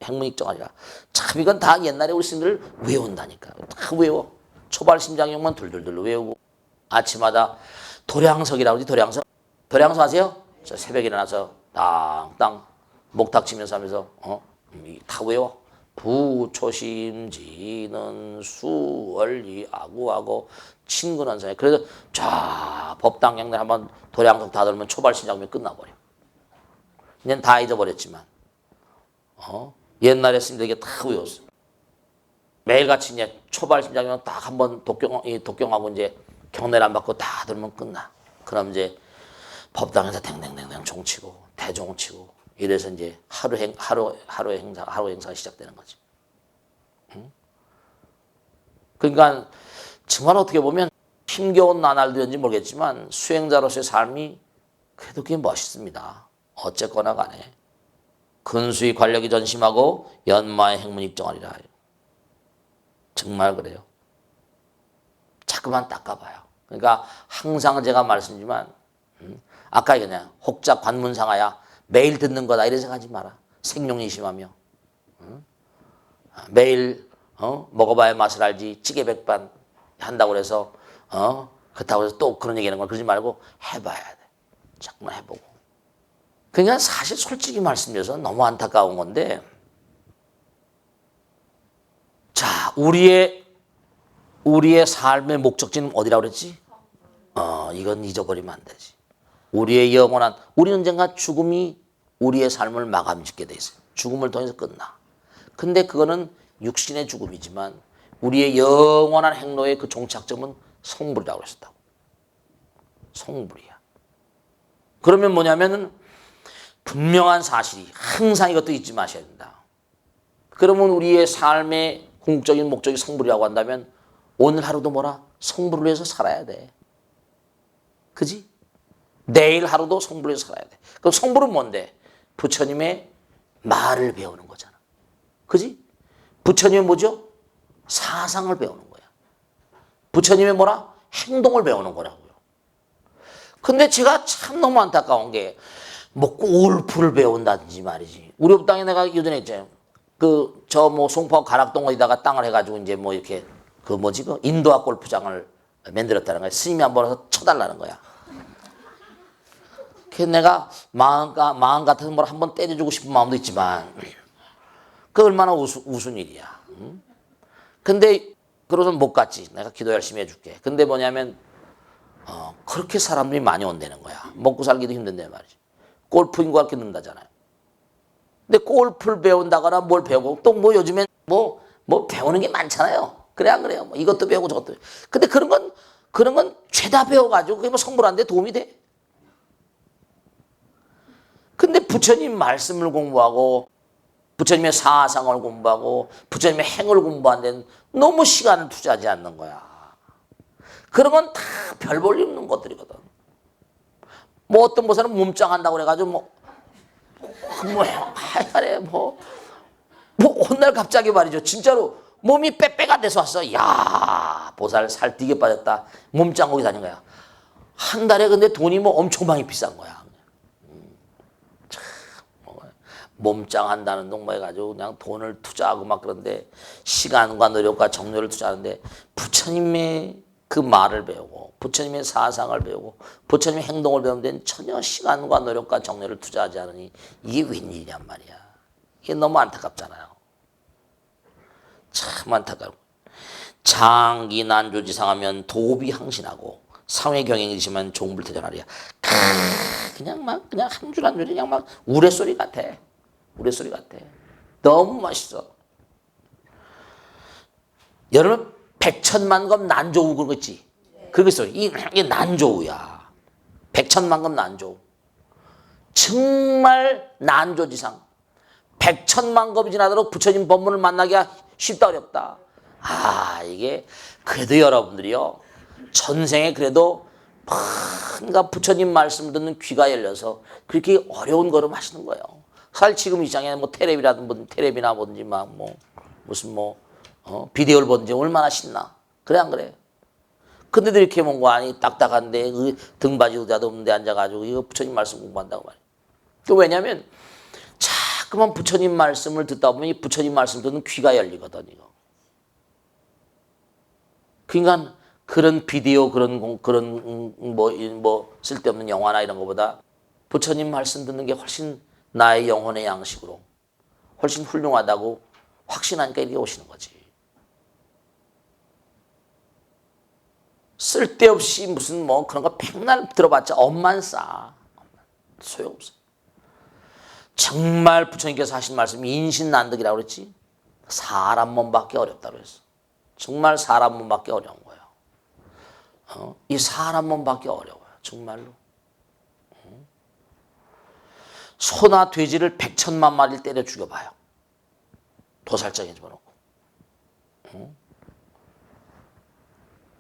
행문익정하리라. 참 이건 다 옛날에 우리 스님들 외운다니까. 다 외워. 초발심장용만 둘둘둘 외우고 아침마다 도량석이라고 그러지. 도량석 아세요? 저 새벽에 일어나서 땅땅 목탁 치면서 하면서 다 외워. 부초심지는 수월리 아구하고 친근한 사이. 그래서 쫙 법당경내 한번 도량석 다 들으면 초발심장용이 끝나버려. 이제는 다 잊어버렸지만 옛날에 스님들 이게 다 외웠어. 매일같이 이제 초발심장용 딱 한번 독경하고 이제 경례를 안 받고 다 들으면 끝나. 그럼 이제 법당에서 댕댕댕댕 종치고 대종 치고 이래서 이제 하루 행사가 시작되는 거지. 그러니까 정말 어떻게 보면 힘겨운 나날들인지 모르겠지만 수행자로서의 삶이 그래도 꽤 멋있습니다. 어쨌거나 간에 근수의 관력이 전심하고 연마의 행문 입정하리라. 정말 그래요. 자꾸만 닦아봐요. 그러니까 항상 제가 말씀드리지만 아까 그냥 혹자 관문상하야 매일 듣는 거다 이런 생각하지 마라. 생룡이심하며 매일 먹어봐야 맛을 알지 찌개 백반 한다고 해서 그렇다고 해서 또 그런 얘기하는 걸 그러지 말고 해봐야 돼. 자꾸만 해보고. 그러니까 사실 솔직히 말씀드려서 너무 안타까운 건데 자 우리의 삶의 목적지는 어디라고 그랬지? 이건 잊어버리면 안 되지. 우리의 영원한 우리 언젠가 죽음이 우리의 삶을 마감짓게 돼 있어요. 죽음을 통해서 끝나. 근데 그거는 육신의 죽음이지만 우리의 영원한 행로의 그 종착점은 성불이라고 했었다고. 성불이야. 그러면 뭐냐면은 분명한 사실이 항상 이것도 잊지 마셔야 된다. 그러면 우리의 삶의 궁극적인 목적이 성불이라고 한다면 오늘 하루도 뭐라? 성불을 위해서 살아야 돼. 그지? 내일 하루도 성불을 위해서 살아야 돼. 그럼 성불은 뭔데? 부처님의 말을 배우는 거잖아. 그지? 부처님의 뭐죠? 사상을 배우는 거야. 부처님의 뭐라? 행동을 배우는 거라고요. 근데 제가 참 너무 안타까운 게 뭐 골프를 배운다든지 말이지. 우리 업당에 내가 예전에 있잖아요. 송파 가락동 어디다가 땅을 해가지고 이제 뭐 이렇게 인도화 골프장을 만들었다는 거야. 스님이 한 번 와서 쳐달라는 거야. 그래서 내가 마음 같아서 뭘 한번 때려주고 싶은 마음도 있지만 그 얼마나 우스운 일이야. 근데 그러고선 못 갔지. 내가 기도 열심히 해줄게. 근데 뭐냐면 그렇게 사람들이 많이 온다는 거야. 먹고 살기도 힘든데 말이지. 골프 인구가 그렇게 는다잖아요. 근데 골프를 배운다거나 뭘 배우고 또 뭐 요즘엔 뭐 배우는 게 많잖아요. 그래 안 그래요? 뭐 이것도 배우고 저것도 배우고. 근데 그런 건 죄다 배워가지고 그게 뭐 성불하는데 도움이 돼? 근데 부처님 말씀을 공부하고 부처님의 사상을 공부하고 부처님의 행을 공부하는 데는 너무 시간을 투자하지 않는 거야. 그런 건 다 별 볼 일 없는 것들이거든. 뭐 어떤 보사는 몸짱한다고 그래가지고 하여간에 오늘 갑자기 말이죠. 진짜로 몸이 빼빼가 돼서 왔어. 야, 보살 살 되게 빠졌다. 몸짱 거기 다닌 거야. 한 달에 근데 돈이 뭐 엄청 많이 비싼 거야. 몸짱 한다는 동 해가지고 그냥 돈을 투자하고 막 그런데 시간과 노력과 정열을 투자하는데 부처님의 그 말을 배우고 부처님의 사상을 배우고 부처님의 행동을 배우는 데는 전혀 시간과 노력과 정열을 투자하지 않으니 이게 웬일이냔 말이야. 이게 너무 안타깝잖아요. 참 안타깝고. 장기 난조지상하면 도비항신하고 상회경행이지만 종불태전하리야. 그냥 한 줄 한 줄이 그냥 막 우레소리 같아. 우레소리 같아. 너무 맛있어. 여러분 백천만금 난조우 그거 있지? 그거 있어. 이게 난조우야. 백천만금 난조우. 정말 난조지상. 백천만금이 지나도록 부처님 법문을 만나기가 쉽다 어렵다. 이게 그래도 여러분들이요. 전생에 그래도 뭔가 부처님 말씀을 듣는 귀가 열려서 그렇게 어려운 걸음 하시는 거예요. 사실 지금 이 시장에 텔레비나 뭐든지 비디오를 보든지 얼마나 신나. 그래 안 그래? 근데도 이렇게 딱딱한데 등받이 의자도 없는데 앉아가지고 이거 부처님 말씀 공부한다고 말이야. 왜냐하면 자꾸만 부처님 말씀을 듣다 보면 이 부처님 말씀 듣는 귀가 열리거든 이거. 그러니까 그런 비디오 그런 쓸데없는 영화나 이런 것보다 부처님 말씀 듣는 게 훨씬 나의 영혼의 양식으로 훨씬 훌륭하다고 확신하니까 이렇게 오시는 거지. 쓸데없이 무슨 그런 거 백날 들어봤자 엄만 싸. 소용없어. 정말 부처님께서 하신 말씀이 인신난득이라고 그랬지. 사람 몸밖에 어렵다고 그랬어. 정말 사람 몸밖에 어려운 거예요. 이 사람 몸밖에 어려워요. 정말로. 소나 돼지를 100,000만 마리를 때려 죽여봐요. 도살장에 집어넣고.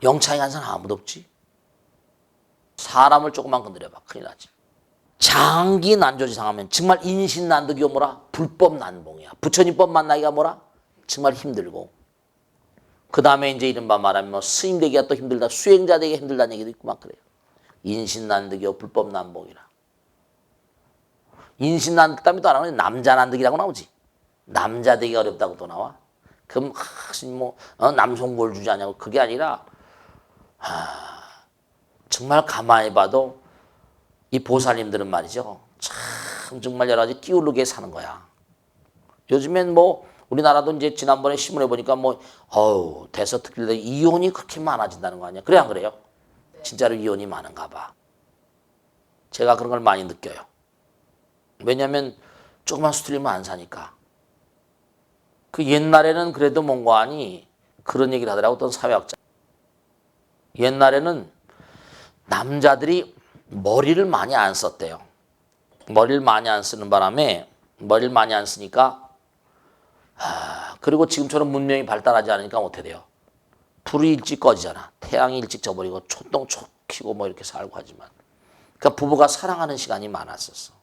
영창에 간 사람 아무도 없지. 사람을 조금만 건드려봐. 큰일 나지. 장기 난조지상하면 정말 인신난득이요 불법 난봉이야. 부처님 법 만나기가 정말 힘들고. 그 다음에 이제 이른바 말하면 스님 되기가 또 힘들다. 수행자 되기가 힘들다는 얘기도 있고 막 그래요. 인신난득이요 불법 난봉이라. 인신난득 다음에 또 하나는 남자난득이라고 나오지. 남자 되기가 어렵다고 또 나와. 그럼 남송골 주지 않냐고. 그게 아니라 정말 가만히 봐도 이 보살님들은 말이죠. 참 정말 여러 가지 끼우르게 사는 거야. 요즘엔 우리나라도 이제 지난번에 신문에 보니까 대서특필 이혼이 그렇게 많아진다는 거 아니야. 그래 안 그래요? 진짜로 이혼이 많은가 봐. 제가 그런 걸 많이 느껴요. 왜냐하면 조금만 수틀리면 안 사니까. 그 옛날에는 그래도 뭔가 하니 그런 얘기를 하더라고. 어떤 사회학자. 옛날에는 남자들이 머리를 많이 안 썼대요. 머리를 많이 안 쓰는 바람에 머리를 많이 안 쓰니까 그리고 지금처럼 문명이 발달하지 않으니까 어떻게 돼요? 불이 일찍 꺼지잖아. 태양이 일찍 져버리고 초똥초 키고 뭐 이렇게 살고 하지만 그러니까 부부가 사랑하는 시간이 많았었어.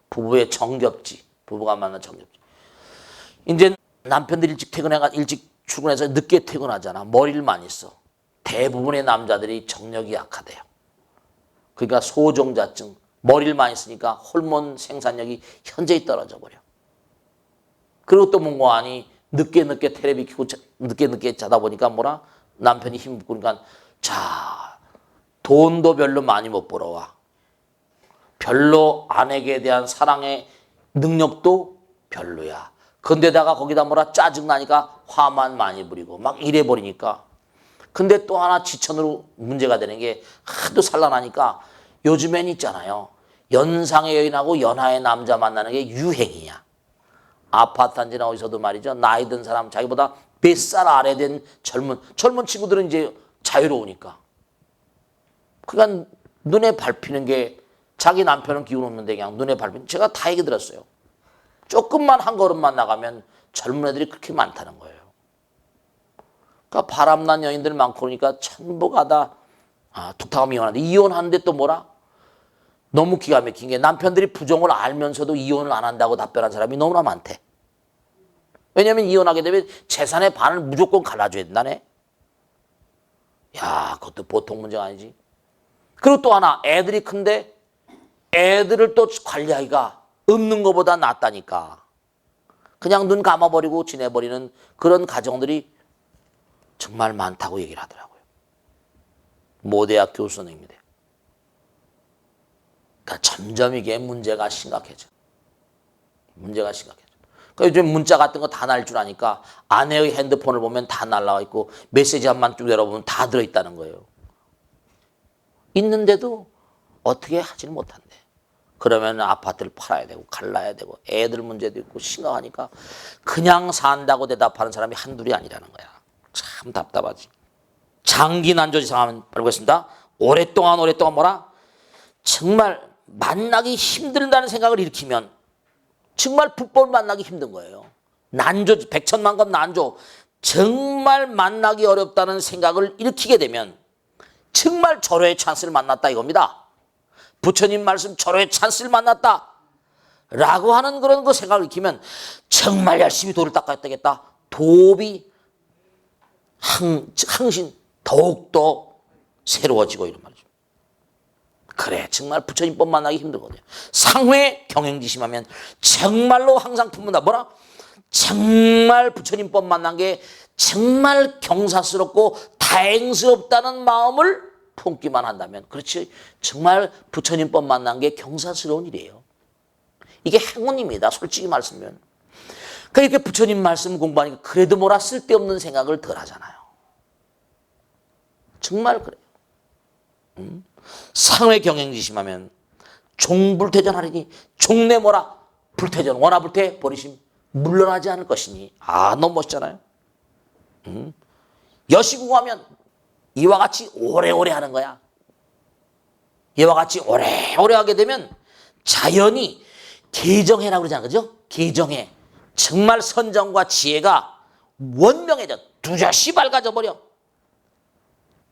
부부의 정겹지. 부부가 만난 정겹지. 이제 남편들이 일찍 출근해서 늦게 퇴근하잖아. 머리를 많이 써. 대부분의 남자들이 정력이 약하대요. 그러니까 소종자증, 머리를 많이 쓰니까 호르몬 생산력이 현저히 떨어져 버려. 그리고 또 뭔가 아니 늦게 텔레비 켜고 늦게 자다 보니까 뭐라 남편이 힘 부으니까 자 돈도 별로 많이 못 벌어와. 별로 아내에 대한 사랑의 능력도 별로야. 근데다가 거기다 뭐라 짜증나니까 화만 많이 부리고 막 이래버리니까. 근데 또 하나 지천으로 문제가 되는 게 하도 산란하니까 요즘엔 있잖아요. 연상의 여인하고 연하의 남자 만나는 게 유행이야. 아파트 단지나 어디서도 말이죠. 나이 든 사람 자기보다 몇 살 아래 된 젊은 친구들은 이제 자유로우니까. 그러니까 눈에 밟히는 게 자기 남편은 기운 없는데 그냥 눈에 밟히는 제가 다 얘기 들었어요. 조금만 한 걸음만 나가면 젊은 애들이 그렇게 많다는 거예요. 그러니까 바람난 여인들 많고 그러니까 전부가 다 툭탁하면 이혼하는데 이혼하는데 또 뭐라? 너무 기가 막힌 게 남편들이 부정을 알면서도 이혼을 안 한다고 답변한 사람이 너무나 많대. 왜냐하면 이혼하게 되면 재산의 반을 무조건 갈라줘야 된다네. 야, 그것도 보통 문제가 아니지. 그리고 또 하나 애들이 큰데 애들을 또 관리하기가 없는 것보다 낫다니까. 그냥 눈 감아버리고 지내버리는 그런 가정들이 정말 많다고 얘기를 하더라고요. 모대학 교수 선생님인데. 그러니까 점점 이게 문제가 심각해져. 문제가 심각해져. 그러니까 요즘 문자 같은 거 다 날 줄 아니까 아내의 핸드폰을 보면 다 날라와 있고 메시지 한만 쭉 열어보면 다 들어있다는 거예요. 있는데도 어떻게 하지는 못한대. 그러면 아파트를 팔아야 되고 갈라야 되고 애들 문제도 있고 심각하니까 그냥 산다고 대답하는 사람이 한둘이 아니라는 거야. 참 답답하지. 장기 난조지 상하면 알겠습니다. 오랫동안 뭐라? 정말 만나기 힘들다는 생각을 일으키면 정말 불법을 만나기 힘든 거예요. 난조, 백천만금 난조. 정말 만나기 어렵다는 생각을 일으키게 되면 정말 절호의 찬스를 만났다 이겁니다. 부처님 말씀 절호의 찬스를 만났다 라고 하는 그런 그 생각을 일으키면 정말 열심히 돌을 닦아야 되겠다. 도업이 항신 더욱더 새로워지고 이런 말이죠. 그래 정말 부처님법 만나기 힘들거든요. 상회 경행지심하면 정말로 항상 품는다. 뭐라? 정말 부처님법 만난 게 정말 경사스럽고 다행스럽다는 마음을 품기만 한다면 그렇지 정말 부처님법 만난 게 경사스러운 일이에요. 이게 행운입니다. 솔직히 말씀면. 그러니까 이렇게 부처님 말씀 공부하니까 그래도 뭐라 쓸데없는 생각을 덜 하잖아요. 정말 그래요. 상회 경행지심하면 종불퇴전하리니 종내 뭐라 불퇴전 원하불퇴 버리심 물러나지 않을 것이니 너무 멋있잖아요. 여시구하면 이와 같이 오래오래 하는 거야. 이와 같이 오래오래 하게 되면 자연히 개정해라고 그러잖아. 그죠? 개정해. 정말 선정과 지혜가 원명해져. 뚜렷이 밝아져 버려.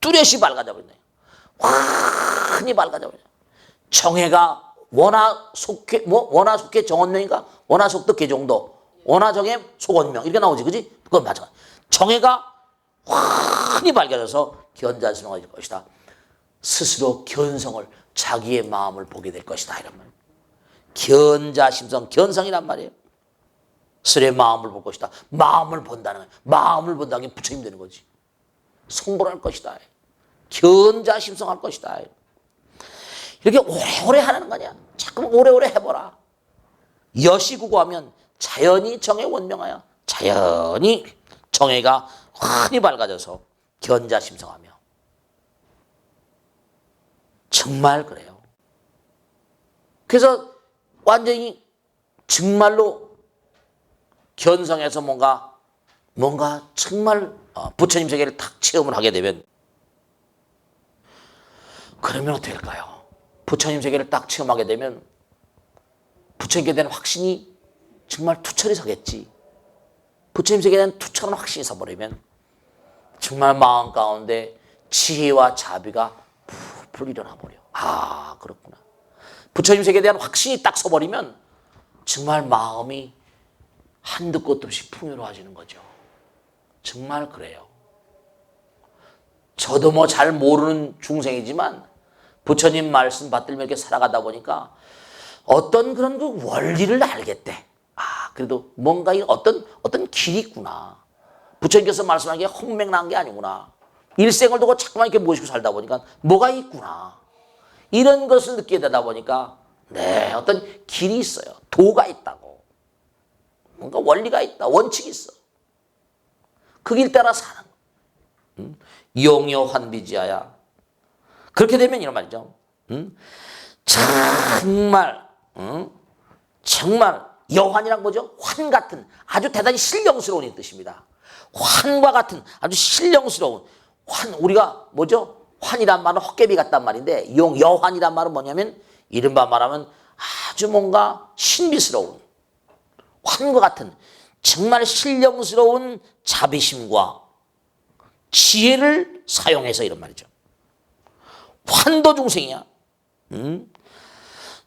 뚜렷이 밝아져 버린다. 환히 밝아져 버려. 정해가 원하 속해 정원명인가? 원하 속도 개정도. 원하 정해 속원명. 이렇게 나오지. 그지? 그건 맞아. 정해가 환히 밝아져서 견자심성이 될 것이다. 스스로 견성을 자기의 마음을 보게 될 것이다. 이런 말. 견자심성, 견성이란 말이에요. 스스로의 마음을 볼 것이다. 마음을 본다는 거예요. 마음을 본다는 게 부처님 되는 거지. 성불할 것이다. 견자심성할 것이다. 이렇게 오래오래 하라는 거냐. 자꾸 오래오래 해보라. 여시구구하면 자연히 정해 원명하여 자연히 정해가 환히 밝아져서 견자심성하며 정말 그래요. 그래서 완전히 정말로 견성해서 뭔가 정말 부처님 세계를 탁 체험을 하게 되면 그러면 어떻게 될까요? 부처님 세계를 딱 체험하게 되면 부처님께 대한 확신이 정말 투철이 서겠지. 부처님께 대한 투철한 확신이 서버리면 정말 마음 가운데 지혜와 자비가 풀 일어나 버려. 아, 그렇구나. 부처님 세계에 대한 확신이 딱 서버리면 정말 마음이 한도 끝도 없이 풍요로워지는 거죠. 정말 그래요. 저도 뭐 잘 모르는 중생이지만 부처님 말씀 받들며 이렇게 살아가다 보니까 어떤 그런 그 원리를 알겠대. 아, 그래도 뭔가 어떤 길이 있구나. 부처님께서 말씀하는 게 헛맥락한 게 아니구나. 일생을 두고 자꾸만 이렇게 모시고 살다 보니까 뭐가 있구나. 이런 것을 느끼게 되다 보니까 네, 어떤 길이 있어요. 도가 있다고. 뭔가 원리가 있다. 원칙이 있어. 그 길 따라 사는 거. 용여환비지하야. 그렇게 되면 이런 말이죠. 정말 정말 여환이란 뭐죠? 환 같은 아주 대단히 신령스러운 뜻입니다. 환과 같은 아주 신령스러운 환. 우리가 뭐죠? 환이란 말은 헛개비 같단 말인데 여환이란 말은 뭐냐면 이른바 말하면 아주 뭔가 신비스러운 환과 같은 정말 신령스러운 자비심과 지혜를 사용해서 이런 말이죠. 환도 중생이야.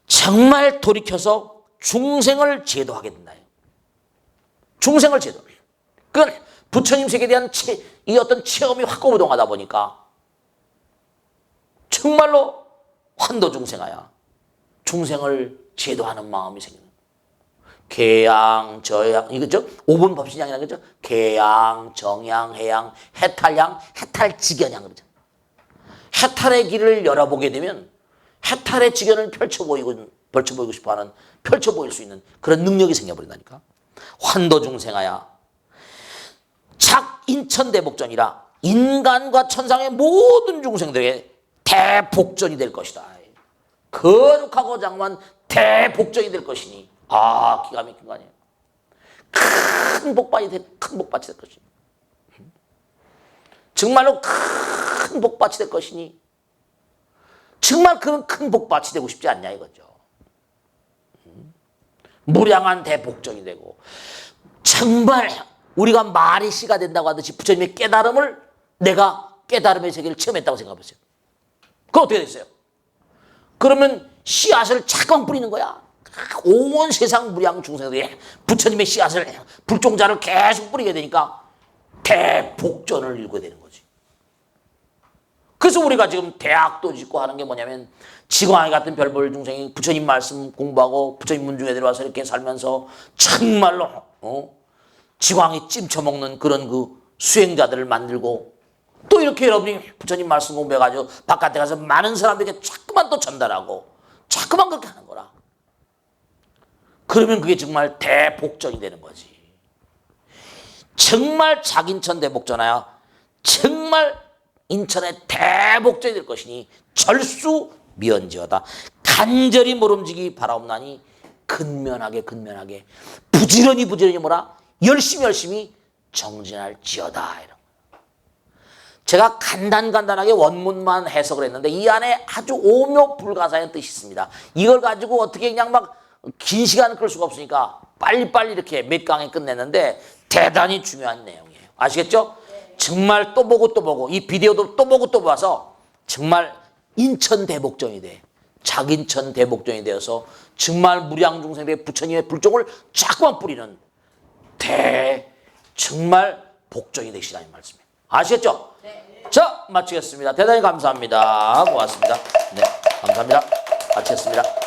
정말 돌이켜서 중생을 제도하게 된다. 중생을 제도. 그건 부처님 세계에 대한 이 어떤 체험이 확고부동하다 보니까 정말로 환도 중생아야. 중생을 제도하는 마음이 생기는. 계양, 저양, 이거죠? 5분 법신양이라는 거죠? 계양, 정양, 해양, 해탈양, 해탈직연양 그러죠. 해탈의 길을 열어보게 되면 해탈의 직연을 펼쳐 보이고 싶어하는, 펼쳐 보일 수 있는 그런 능력이 생겨버린다니까. 환도 중생아야. 작인천대복전이라 인간과 천상의 모든 중생들에게 대복전이 될 것이다. 거룩하고 장만 대복전이 될 것이니. 아, 기가 막힌 거 아니에요. 큰 복받이 될 것이니. 정말로 큰 복받이 될 것이니. 정말 그런 큰 복받이 되고 싶지 않냐 이거죠. 무량한 대복전이 되고 정말 우리가 말이 씨가 된다고 하듯이 부처님의 깨달음을 내가 깨달음의 세계를 체험했다고 생각해보세요. 그럼 어떻게 됐어요? 그러면 씨앗을 잠깐 뿌리는 거야. 온 세상 무량 중생들이 부처님의 씨앗을 불종자를 계속 뿌리게 되니까 대복전을 이루게 되는 거지. 그래서 우리가 지금 대학도 짓고 하는 게 뭐냐면 지광이 같은 별볼 중생이 부처님 말씀 공부하고 부처님 문중에 들어와서 이렇게 살면서 정말로 지광이 찜쳐먹는 그런 그 수행자들을 만들고 또 이렇게 여러분이 부처님 말씀 공부해가지고 바깥에 가서 많은 사람들에게 자꾸만 또 전달하고 자꾸만 그렇게 하는 거라. 그러면 그게 정말 대복전이 되는 거지. 정말 작인천 대복전하여 정말 인천의 대복전이 될 것이니 절수미언지어다. 간절히 모름지기 바라옵나니 근면하게 부지런히 뭐라 열심히 정진할지어다. 이런. 제가 간단하게 원문만 해석을 했는데 이 안에 아주 오묘불가사의 뜻이 있습니다. 이걸 가지고 어떻게 그냥 막 긴 시간을 끌 수가 없으니까 빨리빨리 이렇게 몇 강에 끝냈는데 대단히 중요한 내용이에요. 아시겠죠? 정말 또 보고 이 비디오도 또 보고 또 봐서 정말 인천 대복전이 돼. 작인천 대복전이 되어서 정말 무량중생들의 부처님의 불종을 자꾸만 뿌리는 정말 복전이 되시라는 말씀이에요. 아시겠죠? 네. 자, 마치겠습니다. 대단히 감사합니다. 고맙습니다. 네, 감사합니다. 마치겠습니다.